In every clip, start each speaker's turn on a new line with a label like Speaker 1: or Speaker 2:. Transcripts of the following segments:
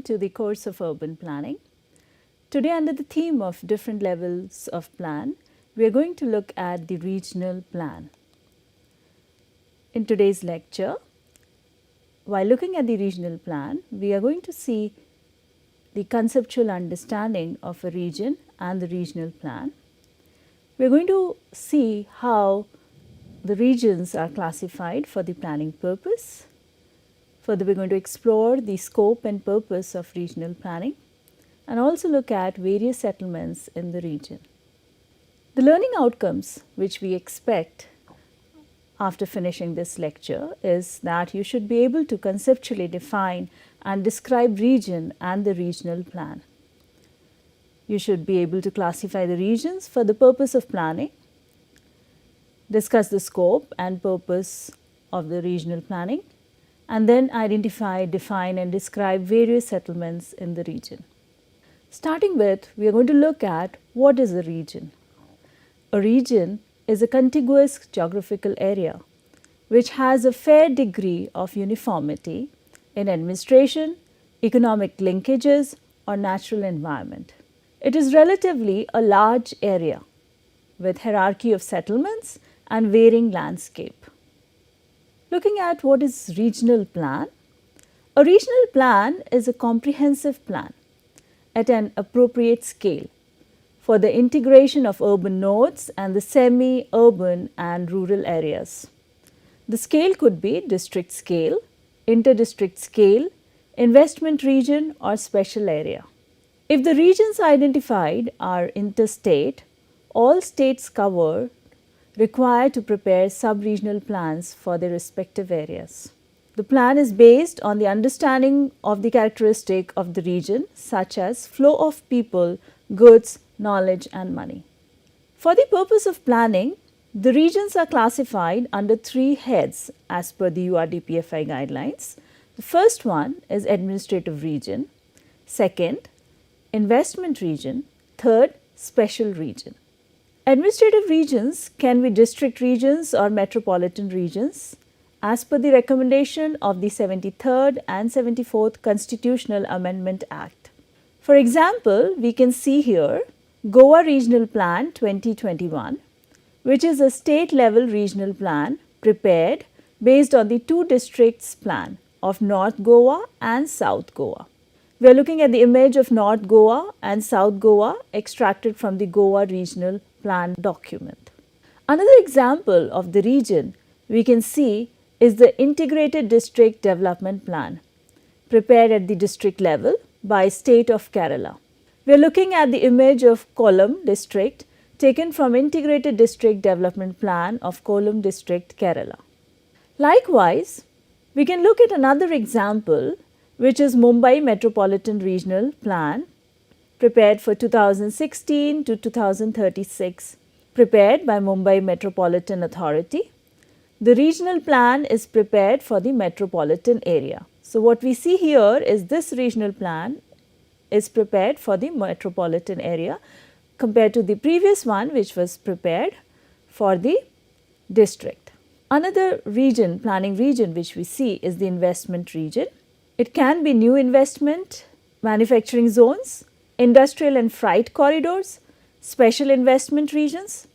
Speaker 1: to the course of urban planning. Today, under the theme of different levels of plan, we are going to look at the regional plan. In today's lecture, while looking at the regional plan, we are going to see the conceptual understanding of a region and the regional plan. We are going to see how the regions are classified for the planning purpose. Further, we are going to explore the scope and purpose of regional planning and also look at various settlements in the region. The learning outcomes which we expect after finishing this lecture is that you should be able to conceptually define and describe region and the regional plan. You should be able to classify the regions for the purpose of planning, discuss the scope and purpose of the regional planning, and then identify, define and describe various settlements in the region. Starting with, we are going to look at what is a region. A region is a contiguous geographical area which has a fair degree of uniformity in administration, economic linkages or natural environment. It is relatively a large area with hierarchy of settlements and varying landscape. Looking at what is regional plan, a regional plan is a comprehensive plan at an appropriate scale for the integration of urban nodes and the semi-urban and rural areas. The scale could be district scale, inter-district scale, investment region or special area. If the regions identified are interstate, all states covered require to prepare sub-regional plans for their respective areas. The plan is based on the understanding of the characteristic of the region such as flow of people, goods, knowledge and money. For the purpose of planning, the regions are classified under three heads as per the URDPFI guidelines. The first one is administrative region, second, investment region, third, special region. Administrative regions can be district regions or metropolitan regions as per the recommendation of the 73rd and 74th Constitutional Amendment Act. For example, we can see here Goa Regional Plan 2021, which is a state level regional plan prepared based on the two districts plan of North Goa and South Goa. We are looking at the image of North Goa and South Goa extracted from the Goa Regional Plan document. Another example of the region we can see is the Integrated District Development Plan prepared at the district level by State of Kerala. We are looking at the image of Kollam district taken from Integrated District Development Plan of Kollam district, Kerala. Likewise, we can look at another example which is Mumbai Metropolitan Regional Plan prepared for 2016 to 2036, prepared by Mumbai Metropolitan Authority. The regional plan is prepared for the metropolitan area. So, what we see here is this regional plan is prepared for the metropolitan area compared to the previous one which was prepared for the district. Another region, planning region which we see is the investment region. It can be new investment, manufacturing zones, industrial and freight corridors, special investment regions.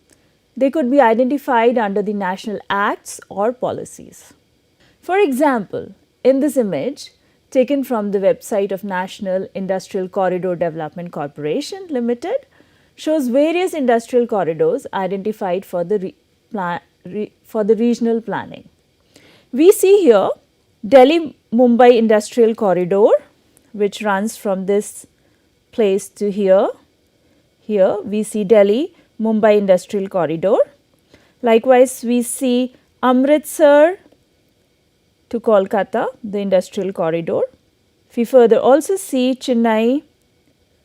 Speaker 1: They could be identified under the national acts or policies. For example, in this image taken from the website of National Industrial Corridor Development Corporation Limited shows various industrial corridors identified for the regional planning. We see here Delhi Mumbai Industrial Corridor which runs from this place to here. Here we see Delhi Mumbai Industrial Corridor. Likewise, we see Amritsar to Kolkata, the industrial corridor. We further also see Chennai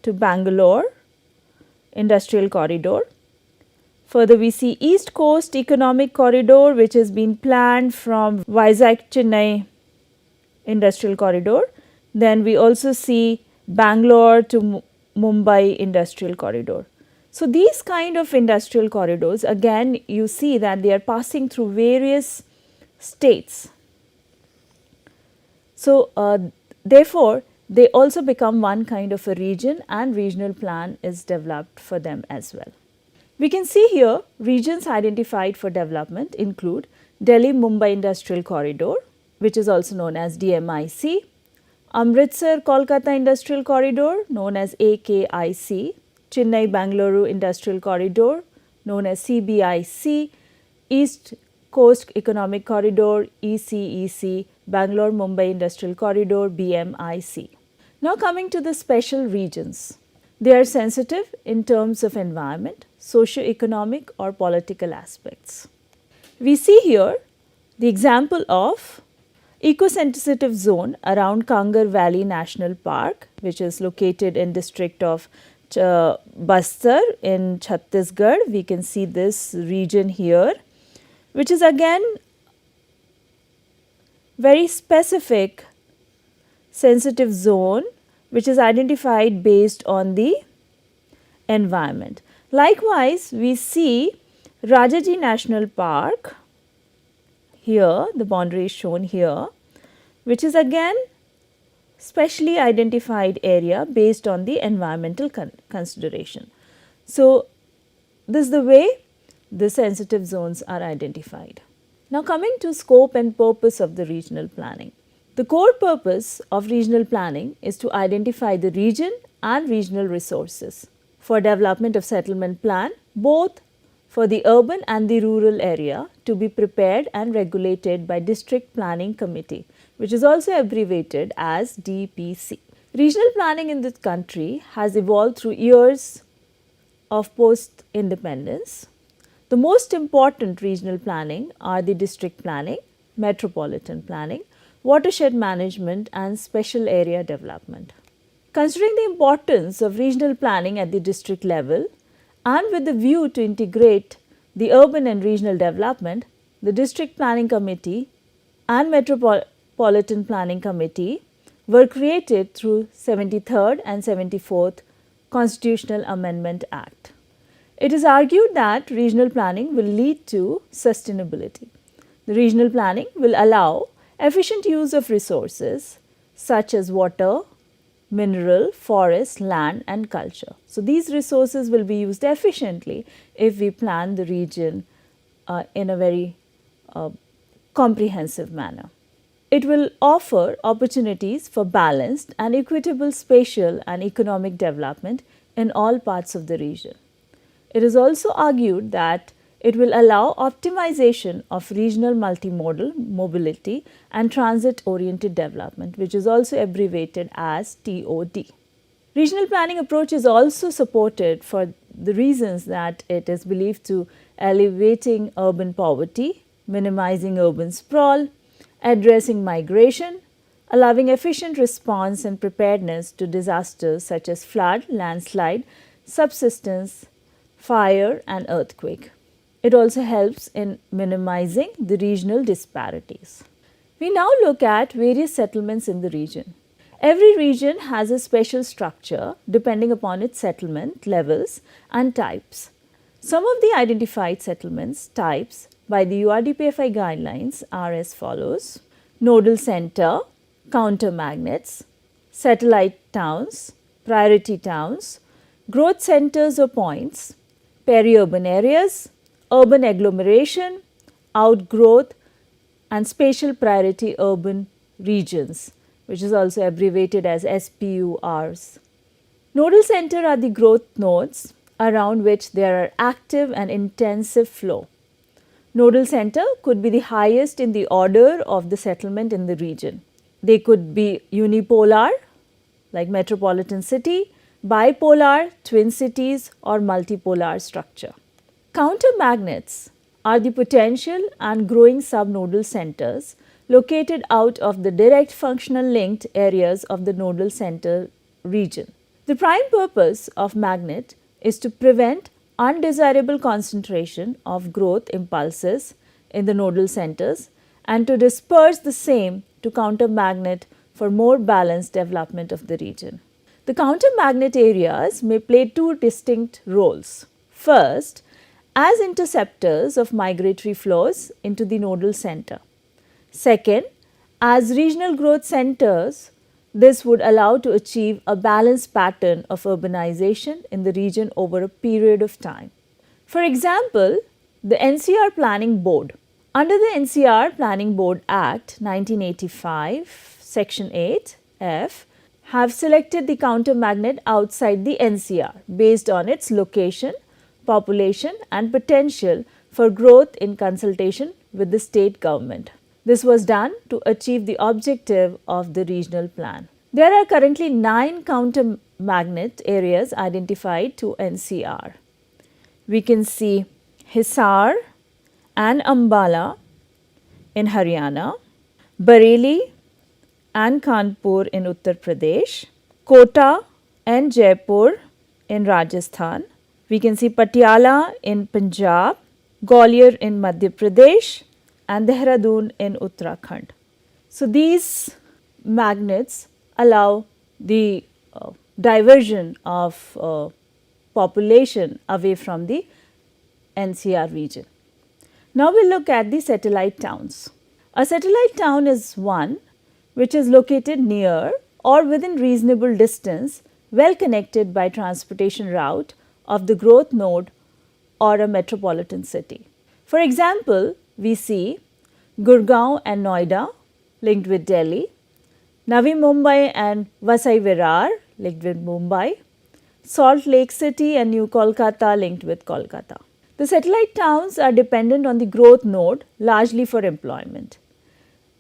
Speaker 1: to Bangalore, industrial corridor. Further, we see East Coast Economic Corridor which has been planned from Vizag Chennai industrial corridor. Then we also see Bangalore to Mumbai industrial corridor. So, these kind of industrial corridors, again you see that they are passing through various states. So, therefore, they also become one kind of a region and regional plan is developed for them as well. We can see here regions identified for development include Delhi-Mumbai Industrial Corridor, which is also known as DMIC, Amritsar-Kolkata Industrial Corridor known as AKIC, Chennai-Bangalore Industrial Corridor known as CBIC, East Coast Economic Corridor ECEC, Bangalore-Mumbai Industrial Corridor BMIC. Now coming to the special regions. They are sensitive in terms of environment, socio-economic or political aspects. We see here the example of eco-sensitive zone around Kangar Valley National Park, which is located in district of Bastar in Chhattisgarh. We can see this region here, which is again very specific sensitive zone which is identified based on the environment. Likewise, we see Rajaji National Park here, the boundary is shown here, which is again specially identified area based on the environmental consideration. So, this is the way the sensitive zones are identified. Now, coming to scope and purpose of the regional planning. The core purpose of regional planning is to identify the region and regional resources for development of settlement plan, both for the urban and the rural area, to be prepared and regulated by District Planning Committee, which is also abbreviated as DPC. Regional planning in this country has evolved through years of post-independence. The most important regional planning are the district planning, metropolitan planning, watershed management and special area development. Considering the importance of regional planning at the district level and with the view to integrate the urban and regional development, the District Planning Committee and Metropolitan Planning Committee were created through 73rd and 74th Constitutional Amendment Act. It is argued that regional planning will lead to sustainability. The regional planning will allow efficient use of resources such as water, mineral, forest, land and culture. So, these resources will be used efficiently if we plan the region in a very comprehensive manner. It will offer opportunities for balanced and equitable spatial and economic development in all parts of the region. It is also argued that it will allow optimization of regional multimodal mobility and transit-oriented development, which is also abbreviated as TOD. Regional planning approach is also supported for the reasons that it is believed to alleviating urban poverty, minimizing urban sprawl, addressing migration, allowing efficient response and preparedness to disasters such as flood, landslide, subsidence, fire and earthquake. It also helps in minimizing the regional disparities. We now look at various settlements in the region. Every region has a special structure depending upon its settlement levels and types. Some of the identified settlements types by the URDPFI guidelines are as follows: nodal center, counter magnets, satellite towns, priority towns, growth centers or points, peri-urban areas, urban agglomeration, outgrowth and spatial priority urban regions, which is also abbreviated as SPURs. Nodal center are the growth nodes around which there are active and intensive flow. Nodal center could be the highest in the order of the settlement in the region. They could be unipolar like metropolitan city, bipolar, twin cities or multipolar structure. Counter magnets are the potential and growing subnodal centers located out of the direct functional linked areas of the nodal center region. The prime purpose of magnet is to prevent undesirable concentration of growth impulses in the nodal centers and to disperse the same to counter magnet for more balanced development of the region. The counter magnet areas may play two distinct roles. First, as interceptors of migratory flows into the nodal center. Second, as regional growth centers This would allow to achieve a balanced pattern of urbanization in the region over a period of time. For example, the NCR Planning Board. Under the NCR Planning Board Act 1985, Section 8 F, have selected the counter magnet outside the NCR based on its location, population and potential for growth in consultation with the state government. This was done to achieve the objective of the regional plan. There are currently 9 counter magnet areas identified to NCR. We can see Hisar and Ambala in Haryana, Bareilly and Kanpur in Uttar Pradesh, Kota and Jaipur in Rajasthan. We can see Patiala in Punjab, Gwalior in Madhya Pradesh and Dehradun in Uttarakhand. So, these magnets allow the diversion of population away from the NCR region. Now, we will look at the satellite towns. A satellite town is one which is located near or within reasonable distance, well connected by transportation route of the growth node or a metropolitan city. For example, we see Gurgaon and Noida linked with Delhi, Navi Mumbai and Vasai Virar linked with Mumbai, Salt Lake City and New Kolkata linked with Kolkata. The satellite towns are dependent on the growth node largely for employment.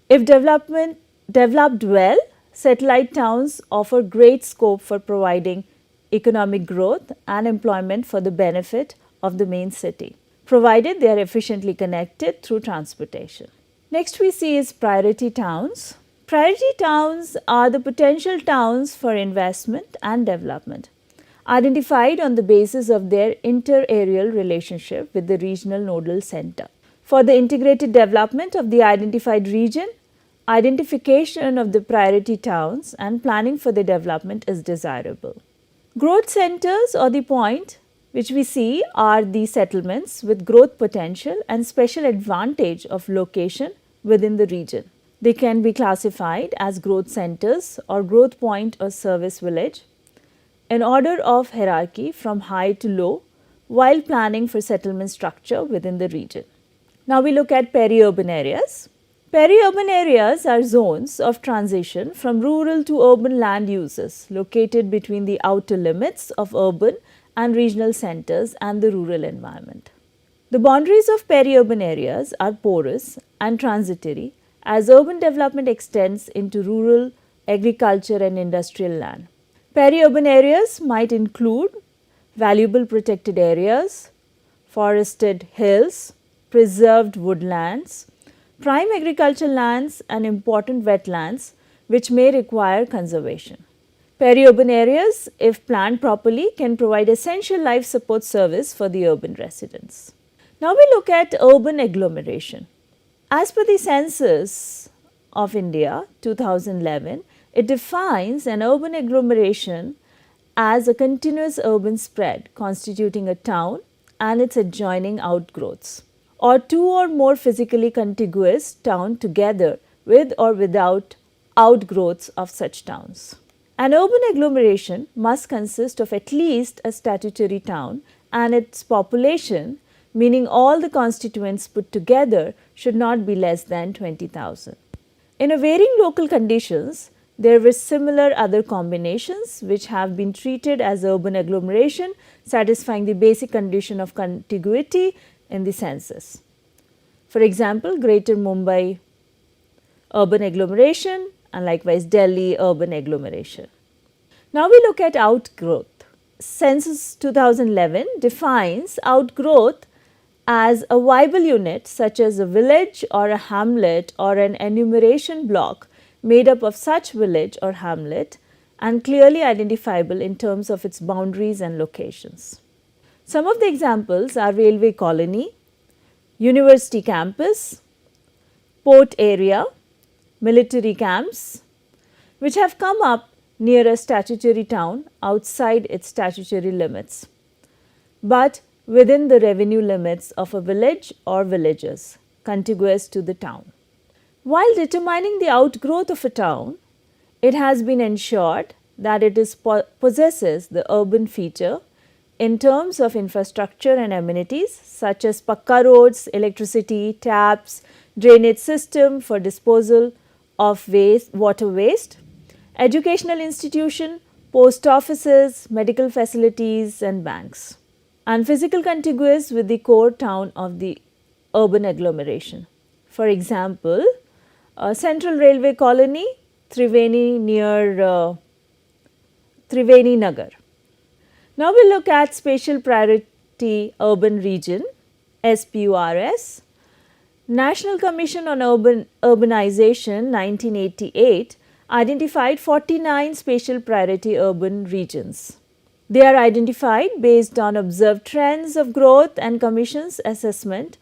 Speaker 1: If developed well, satellite towns offer great scope for providing economic growth and employment for the benefit of the main city, provided they are efficiently connected through transportation. Next we see is priority towns. Priority towns are the potential towns for investment and development, identified on the basis of their inter-areal relationship with the regional nodal center. For the integrated development of the identified region, identification of the priority towns and planning for the development is desirable. Growth centers or the point which we see are the settlements with growth potential and special advantage of location within the region. They can be classified as growth centers or growth point or service village in order of hierarchy from high to low while planning for settlement structure within the region. Now we look at peri-urban areas. Peri-urban areas are zones of transition from rural to urban land uses located between the outer limits of urban and regional centers and the rural environment. The boundaries of peri-urban areas are porous and transitory as urban development extends into rural, agriculture and industrial land. Peri-urban areas might include valuable protected areas, forested hills, preserved woodlands, prime agricultural lands and important wetlands which may require conservation. Peri-urban areas, if planned properly, can provide essential life support service for the urban residents. Now we look at urban agglomeration. As per the census of India 2011, it defines an urban agglomeration as a continuous urban spread constituting a town and its adjoining outgrowths, or two or more physically contiguous towns together with or without outgrowths of such towns. An urban agglomeration must consist of at least a statutory town and its population, meaning all the constituents put together, should not be less than 20,000. In a varying local conditions, there were similar other combinations which have been treated as urban agglomeration, satisfying the basic condition of contiguity in the census. For example, Greater Mumbai urban agglomeration and likewise Delhi urban agglomeration. Now we look at outgrowth. Census 2011 defines outgrowth as a viable unit such as a village or a hamlet or an enumeration block made up of such village or hamlet and clearly identifiable in terms of its boundaries and locations. Some of the examples are railway colony, university campus, port area, military camps, which have come up near a statutory town outside its statutory limits, but within the revenue limits of a village or villages contiguous to the town. While determining the outgrowth of a town, it has been ensured that it possesses the urban feature in terms of infrastructure and amenities such as pakka roads, electricity, taps, drainage system for disposal of water waste, educational institution, post offices, medical facilities and banks, and physical contiguous with the core town of the urban agglomeration. For example, Central Railway Colony, Triveni near Triveni Nagar. Now we look at Spatial Priority Urban Region, SPURS. National Commission on Urbanization 1988 identified 49 spatial priority urban regions. They are identified based on observed trends of growth and Commission's assessment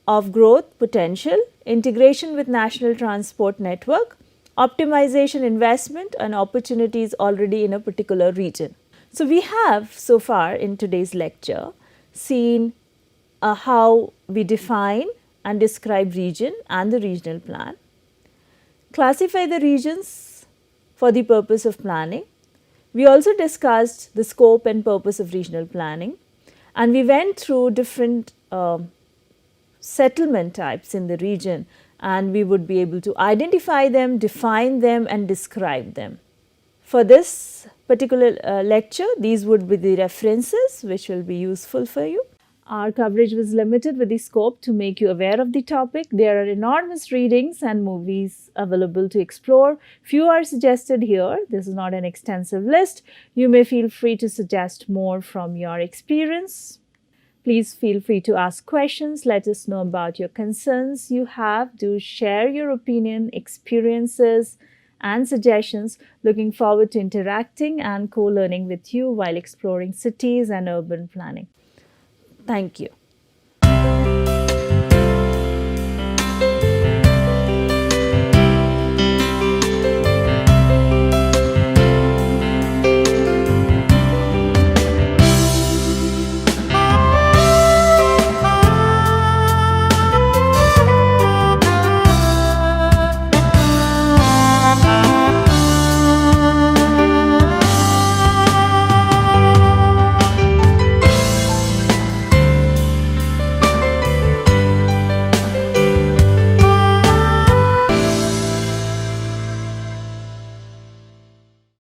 Speaker 1: of growth potential, integration with national transport network, optimization investment and opportunities already in a particular region. So, we have so far in today's lecture seen how we define and describe region and the regional plan, classify the regions for the purpose of planning. We also discussed the scope and purpose of regional planning, and we went through different settlement types in the region, and we would be able to identify them, define them and describe them. For this particular lecture, these would be the references which will be useful for you. Our coverage was limited with the scope to make you aware of the topic. There are enormous readings and movies available to explore. Few are suggested here. This is not an extensive list. You may feel free to suggest more from your experience. Please feel free to ask questions. Let us know about your concerns you have. Do share your opinion, experiences and suggestions. Looking forward to interacting and co-learning with you while exploring cities and urban planning. Thank you.